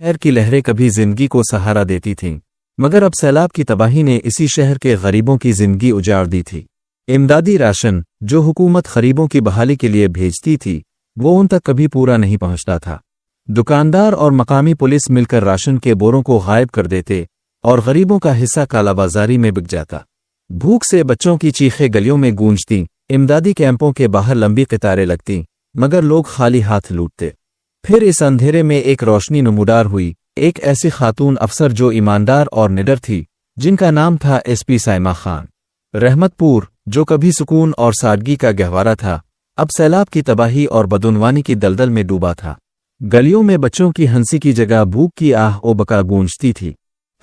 शहर की लहरें कभी जिंदगी को सहारा देती थीं, मगर अब सैलाब की तबाही ने इसी शहर के गरीबों की जिंदगी उजाड़ दी थी। इमदादी राशन जो हुकूमत गरीबों की बहाली के लिए भेजती थी, वो उन तक कभी पूरा नहीं पहुंचता था। दुकानदार और मकामी पुलिस मिलकर राशन के बोरों को गायब कर देते और गरीबों का हिस्सा कालाबाजारी में बिक जाता। भूख से बच्चों की चीखें गलियों में गूंजती, इमदादी कैंपों के बाहर लंबी कतारें लगती, मगर लोग खाली हाथ लूटते। फिर इस अंधेरे में एक रोशनी नमूदार हुई, एक ऐसी खातून अफसर जो ईमानदार और निडर थी, जिनका नाम था SP साइमा खान। रहमतपुर, जो कभी सुकून और सादगी का गहवारा था, अब सैलाब की तबाही और बदउनवानी की दलदल में डूबा था। गलियों में बच्चों की हंसी की जगह भूख की आह ओ बका गूंजती थी।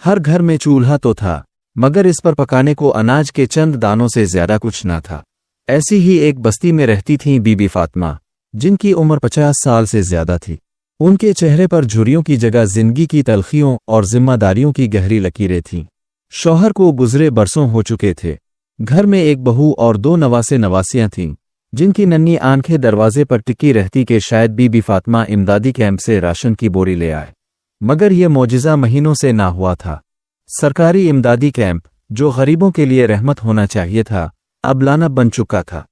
हर घर में चूल्हा तो था, मगर इस पर पकाने को अनाज के चंद दानों से ज्यादा कुछ न था। ऐसी ही एक बस्ती में रहती थीं बीबी फातिमा, जिनकी उम्र 50 साल से ज्यादा थी। उनके चेहरे पर झुर्रियों की जगह जिंदगी की तलखियों और जिम्मेदारियों की गहरी लकीरें थीं। शौहर को गुजरे बरसों हो चुके थे। घर में एक बहू और 2 नवासे नवासियां थीं, जिनकी नन्ही आंखें दरवाजे पर टिकी रहती कि शायद बीबी फातिमा इमदादी कैंप से राशन की बोरी ले आए। मगर यह मौजिज़ा महीनों से ना हुआ था। सरकारी इमदादी कैंप, जो गरीबों के लिए रहमत होना चाहिए था, अब लानत बन चुका था।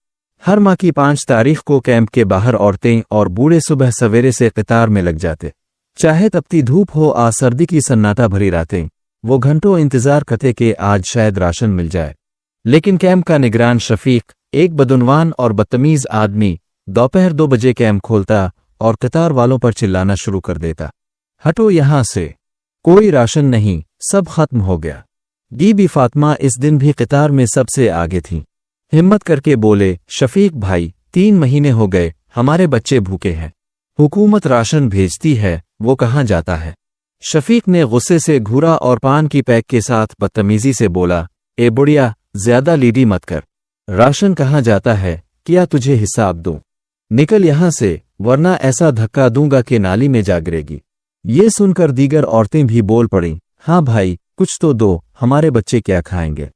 हर माह की 5 तारीख को कैंप के बाहर औरतें और बूढ़े सुबह सवेरे से कतार में लग जाते। चाहे तपती धूप हो आ सर्दी की सन्नाटा भरी रातें, वो घंटों इंतजार करते कि आज शायद राशन मिल जाए। लेकिन कैंप का निगरान शफीक, एक बदउनवान और बदतमीज आदमी, दोपहर 2 बजे कैंप खोलता और कतार वालों पर चिल्लाना शुरू कर देता, हटो यहां से, कोई राशन नहीं, सब खत्म हो गया। बीबी फातिमा इस दिन भी कतार में सबसे आगे थीं। हिम्मत करके बोले, शफीक भाई, 3 महीने हो गए, हमारे बच्चे भूखे हैं। हुकूमत राशन भेजती है, वो कहाँ जाता है? शफीक ने गुस्से से घूरा और पान की पैक के साथ बदतमीजी से बोला, ए बुढ़िया, ज्यादा लीडी मत कर। राशन कहाँ जाता है, क्या तुझे हिसाब दूं? निकल यहां से, वरना ऐसा धक्का दूंगा कि नाली में जा गिरेगी। ये सुनकर दीगर औरतें भी बोल पड़ीं, हाँ भाई, कुछ तो दो, हमारे बच्चे क्या खाएंगे?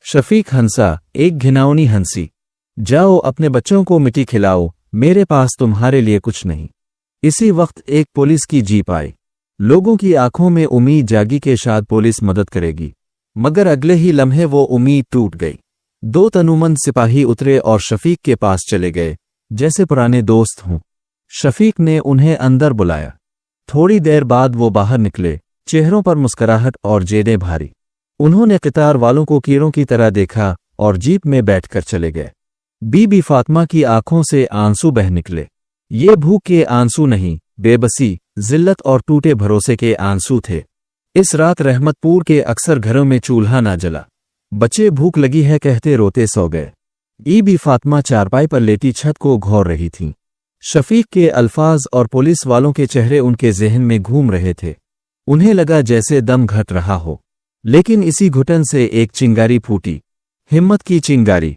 शफीक हंसा, एक घिनौनी हंसी, जाओ अपने बच्चों को मिट्टी खिलाओ, मेरे पास तुम्हारे लिए कुछ नहीं। इसी वक्त एक पुलिस की जीप आई। लोगों की आंखों में उम्मीद जागी कि शायद पुलिस मदद करेगी, मगर अगले ही लम्हे वो उम्मीद टूट गई। 2 तनुमंद सिपाही उतरे और शफीक के पास चले गए, जैसे पुराने दोस्त हों। शफीक ने उन्हें अंदर बुलाया। थोड़ी देर बाद वो बाहर निकले, चेहरों पर मुस्कुराहट और जेदें भारी। उन्होंने कतार वालों को कीड़ों की तरह देखा और जीप में बैठकर चले गए। बीबी फातिमा की आंखों से आंसू बह निकले। ये भूख के आंसू नहीं, बेबसी, जिल्लत और टूटे भरोसे के आंसू थे। इस रात रहमतपुर के अक्सर घरों में चूल्हा ना जला। बच्चे भूख लगी है कहते रोते सो गए। बीबी फातिमा चारपाई पर लेटी छत को घोर रही थीं। शफीक के अल्फाज और पुलिस वालों के चेहरे उनके ज़हन में घूम रहे थे। उन्हें लगा जैसे दम घट रहा हो, लेकिन इसी घुटन से एक चिंगारी फूटी, हिम्मत की चिंगारी।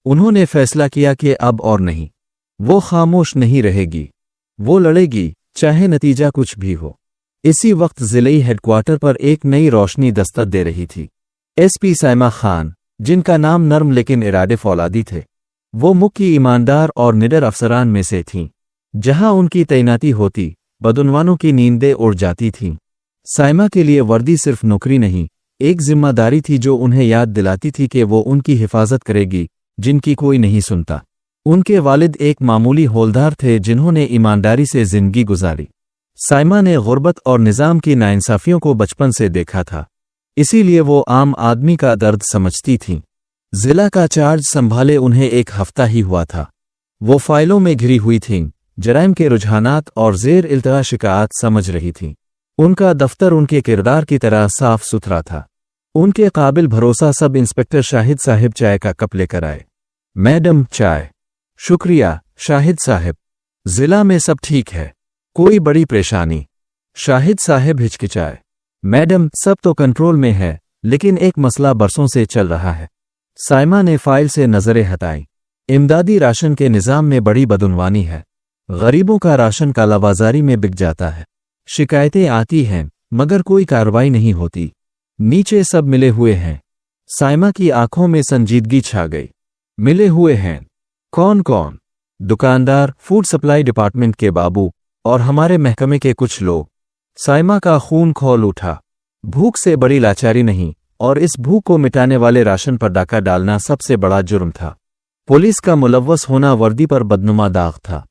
उन्होंने फैसला किया कि अब और नहीं। वो खामोश नहीं रहेगी, वो लड़ेगी, चाहे नतीजा कुछ भी हो। इसी वक्त जिले हेडक्वार्टर पर एक नई रोशनी दस्तक दे रही थी। SP साइमा खान, जिनका नाम नर्म लेकिन इरादे फौलादी थे, वो मुख्य ईमानदार और निडर अफसरान में से थीं। जहां उनकी तैनाती होती, बदउनवानों की नींदें उड़ जाती थीं। साइमा के लिए वर्दी सिर्फ नौकरी नहीं, एक जिम्मेदारी थी जो उन्हें याद दिलाती थी कि वो उनकी हिफाजत करेगी, जिनकी कोई नहीं सुनता। उनके वालिद एक मामूली हौलदार थे जिन्होंने ईमानदारी से जिंदगी गुजारी। साइमा ने गुर्बत और निज़ाम की नाइंसाफियों को बचपन से देखा था, इसीलिए वो आम आदमी का दर्द समझती थीं। जिला का चार्ज संभाले उन्हें 1 हफ्ता ही हुआ था। वो फाइलों में घिरी हुई थीं, जराइम के रुझानात और ज़ेर इल्तवा शिकायत समझ रही थीं। उनका दफ्तर उनके किरदार की तरह साफ सुथरा था। उनके काबिल भरोसा सब इंस्पेक्टर शाहिद साहब चाय का कप लेकर आए। मैडम, चाय। शुक्रिया शाहिद साहब, जिला में सब ठीक है, कोई बड़ी परेशानी? शाहिद साहब हिचकिचाए। मैडम, सब तो कंट्रोल में है, लेकिन एक मसला बरसों से चल रहा है। साइमा ने फाइल से नजरें हटाई। इमदादी राशन के निज़ाम में बड़ी बदउनवानी है। गरीबों का राशन कालाबाजारी में बिक जाता है। शिकायतें आती हैं, मगर कोई कार्रवाई नहीं होती। नीचे सब मिले हुए हैं। साइमा की आंखों में संजीदगी छा गई। मिले हुए हैं? कौन कौन? दुकानदार, फूड सप्लाई डिपार्टमेंट के बाबू और हमारे महकमे के कुछ लोग। साइमा का खून खौल उठा। भूख से बड़ी लाचारी नहीं, और इस भूख को मिटाने वाले राशन पर डाका डालना सबसे बड़ा जुर्म था। पुलिस का मुलव्वस होना वर्दी पर बदनुमा दाग था।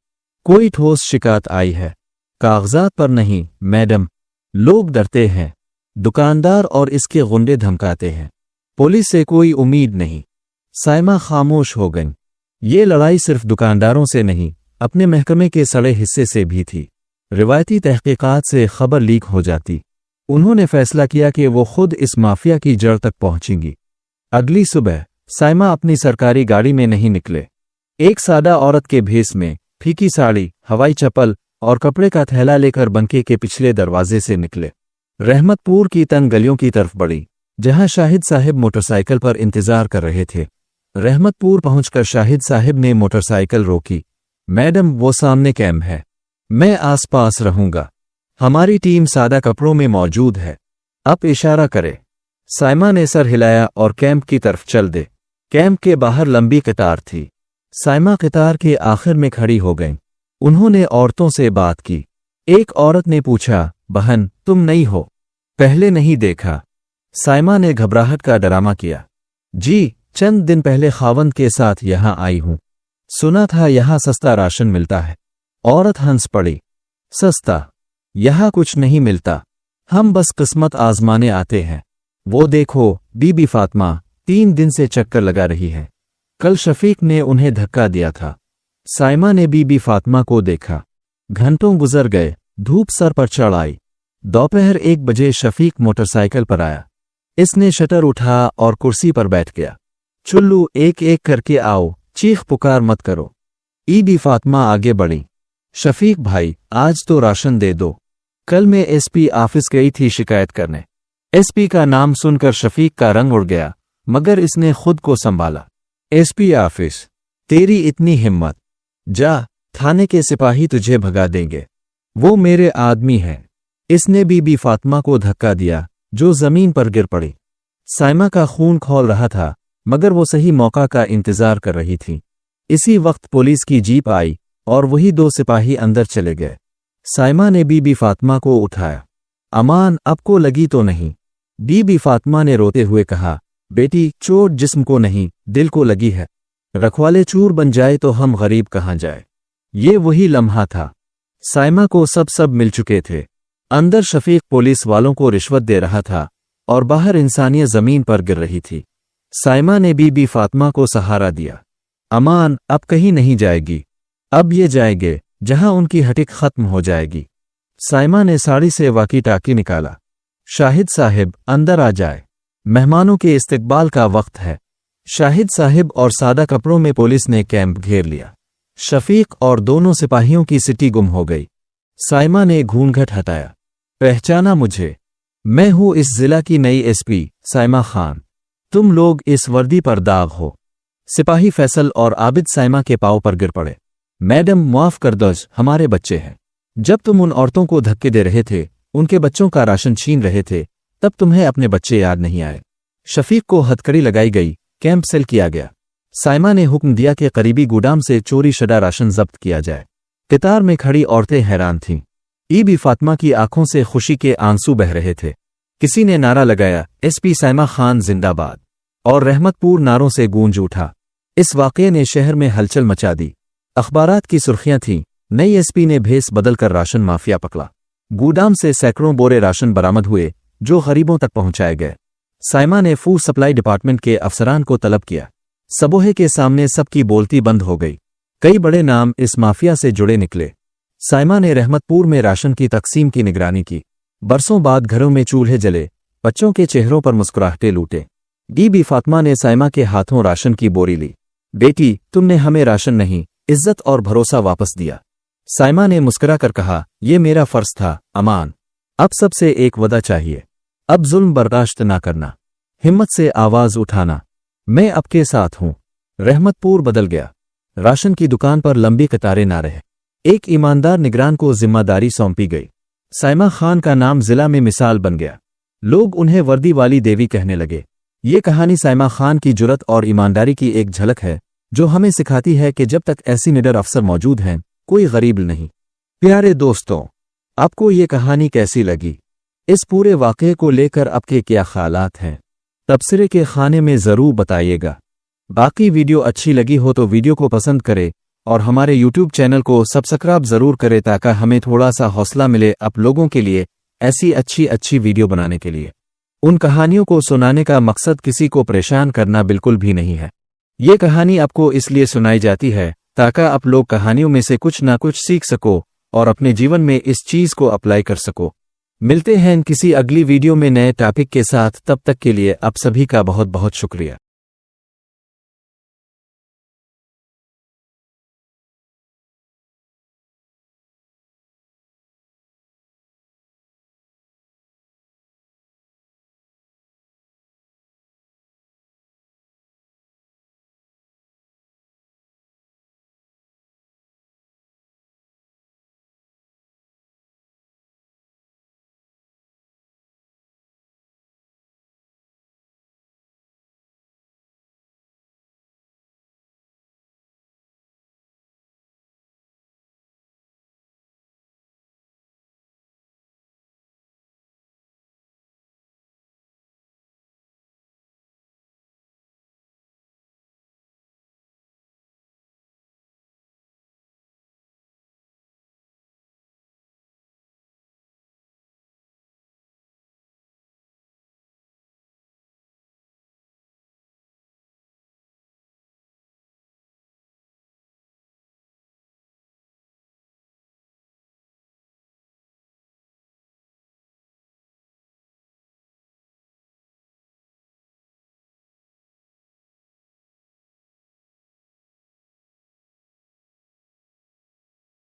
कोई ठोस शिकायत आई है? कागजात पर नहीं मैडम। लोग डरते हैं, दुकानदार और इसके गुंडे धमकाते हैं। पुलिस से कोई उम्मीद नहीं। साइमा खामोश हो गई। ये लड़ाई सिर्फ दुकानदारों से नहीं, अपने महकमे के सड़े हिस्से से भी थी। रिवायती तहकीकात से खबर लीक हो जाती। उन्होंने फैसला किया कि वो खुद इस माफिया की जड़ तक पहुंचेंगी। अगली सुबह साइमा अपनी सरकारी गाड़ी में नहीं निकले। एक सादा औरत के भेस में, फीकी साड़ी, हवाई चप्पल और कपड़े का थैला लेकर बंके के पिछले दरवाजे से निकले। रहमतपुर की तंग गलियों की तरफ बढ़ी, जहां शाहिद साहब मोटरसाइकिल पर इंतजार कर रहे थे। रहमतपुर पहुंचकर शाहिद साहब ने मोटरसाइकिल रोकी। मैडम, वो सामने कैंप है, मैं आसपास रहूंगा। हमारी टीम सादा कपड़ों में मौजूद है। अब इशारा करे। साइमा ने सर हिलाया और कैंप की तरफ चल दे। कैंप के बाहर लंबी कतार थी। साइमा कतार के आखिर में खड़ी हो गईं। उन्होंने औरतों से बात की। एक औरत ने पूछा, बहन तुम नई हो? पहले नहीं देखा। साइमा ने घबराहट का डरामा किया। जी, चंद दिन पहले खावंद के साथ यहां आई हूं। सुना था यहां सस्ता राशन मिलता है। औरत हंस पड़ी। सस्ता? यहां कुछ नहीं मिलता, हम बस किस्मत आजमाने आते हैं। वो देखो, बीबी फातिमा 3 दिन से चक्कर लगा रही है। कल शफीक ने उन्हें धक्का दिया था। साइमा ने बीबी फातिमा को देखा। घंटों गुजर गए, धूप सर पर चढ़ आई। दोपहर 1 बजे शफीक मोटरसाइकिल पर आया। इसने शटर उठा और कुर्सी पर बैठ गया। चुल्लू, एक एक करके आओ, चीख पुकार मत करो। बीबी फातिमा आगे बढ़ी। शफीक भाई, आज तो राशन दे दो। कल मैं एसपी ऑफिस गई थी शिकायत करने। एसपी का नाम सुनकर शफीक का रंग उड़ गया, मगर इसने खुद को संभाला। SP office? तेरी इतनी हिम्मत? जा, थाने के सिपाही तुझे भगा देंगे। वो मेरे आदमी हैं। इसने बीबी फातिमा को धक्का दिया, जो जमीन पर गिर पड़ी। साइमा का खून खौल रहा था, मगर वो सही मौका का इंतजार कर रही थी। इसी वक्त पुलिस की जीप आई और वही 2 सिपाही अंदर चले गए। साइमा ने बीबी फातिमा को उठाया। अमान, आपको लगी तो नहीं? बीबी फातिमा ने रोते हुए कहा, बेटी, चोट जिस्म को नहीं, दिल को लगी है। रखवाले चूर बन जाए तो हम गरीब कहाँ जाए। ये वही लम्हा था। साइमा को सब मिल चुके थे। अंदर शफीक पुलिस वालों को रिश्वत दे रहा था और बाहर इंसानियत जमीन पर गिर रही थी। साइमा ने बीबी फातिमा को सहारा दिया। अमान, अब कहीं नहीं जाएगी। अब ये जाएंगे जहां उनकी हटिक खत्म हो जाएगी। साइमा ने साड़ी से वाकी टाकी निकाला। शाहिद साहब, अंदर आ जाए, मेहमानों के इस्तकबाल का वक्त है। शाहिद साहब और सादा कपड़ों में पुलिस ने कैंप घेर लिया। शफीक और दोनों सिपाहियों की सिटी गुम हो गई। साइमा ने घूंघट हटाया। पहचाना मुझे? मैं हूं इस जिला की नई एसपी साइमा खान। तुम लोग इस वर्दी पर दाग हो। सिपाही फैसल और आबिद साइमा के पांव पर गिर पड़े। मैडम, माफ कर दो, हमारे बच्चे हैं। जब तुम उन औरतों को धक्के दे रहे थे, उनके बच्चों का राशन छीन रहे थे, तब तुम्हें अपने बच्चे याद नहीं आए। शफीक को हथकड़ी लगाई गई, कैंप सेल किया गया। साइमा ने हुक्म दिया कि करीबी गोदाम से चोरी शुदा राशन जब्त किया जाए। कतार में खड़ी औरतें हैरान थीं। बीबी फातिमा की आंखों से खुशी के आंसू बह रहे थे। किसी ने नारा लगाया, एसपी साइमा खान जिंदाबाद, और रहमतपुर नारों से गूंज उठा। इस वाक़ये ने शहर में हलचल मचा दी। अखबारात की सुर्खियां थीं, नई एसपी ने भेस बदलकर राशन माफिया पकड़ा। गोदाम से सैकड़ों बोरे राशन बरामद हुए, जो गरीबों तक पहुंचाए गए। साइमा ने फूड सप्लाई डिपार्टमेंट के अफसरान को तलब किया। सबोहे के सामने सबकी बोलती बंद हो गई। कई बड़े नाम इस माफिया से जुड़े निकले। साइमा ने रहमतपुर में राशन की तकसीम की निगरानी की। बरसों बाद घरों में चूल्हे जले, बच्चों के चेहरों पर मुस्कुराहटें लूटे। बीबी फातिमा ने साइमा के हाथों राशन की बोरी ली। बेटी, तुमने हमें राशन नहीं, इज्जत और भरोसा वापस दिया। साइमा ने मुस्कुरा कर कहा, यह मेरा फर्ज था। अमान, अब सबसे एक वदा चाहिए। अब जुल्म बर्दाश्त ना करना, हिम्मत से आवाज उठाना। मैं आपके साथ हूं। रहमतपुर बदल गया। राशन की दुकान पर लंबी कतारें ना रहे। एक ईमानदार निगरान को जिम्मेदारी सौंपी गई। साइमा खान का नाम जिला में मिसाल बन गया। लोग उन्हें वर्दी वाली देवी कहने लगे। ये कहानी साइमा खान की जुर्रत और ईमानदारी की एक झलक है, जो हमें सिखाती है कि जब तक ऐसी निडर अफसर मौजूद हैं, कोई गरीब नहीं। प्यारे दोस्तों, आपको ये कहानी कैसी लगी? इस पूरे वाक़े को लेकर आपके क्या ख़यालात हैं? तबसरे के खाने में ज़रूर बताइएगा। बाकी वीडियो अच्छी लगी हो तो वीडियो को पसंद करें और हमारे YouTube चैनल को सब्सक्राइब ज़रूर करें ताकि हमें थोड़ा सा हौसला मिले आप लोगों के लिए ऐसी अच्छी वीडियो बनाने के लिए। उन कहानियों को सुनाने का मकसद किसी को परेशान करना बिल्कुल भी नहीं है। ये कहानी आपको इसलिए सुनाई जाती है ताकि आप लोग कहानियों में से कुछ ना कुछ सीख सको और अपने जीवन में इस चीज़ को अप्लाई कर सको। मिलते हैं किसी अगली वीडियो में नए टॉपिक के साथ, तब तक के लिए आप सभी का बहुत बहुत शुक्रिया।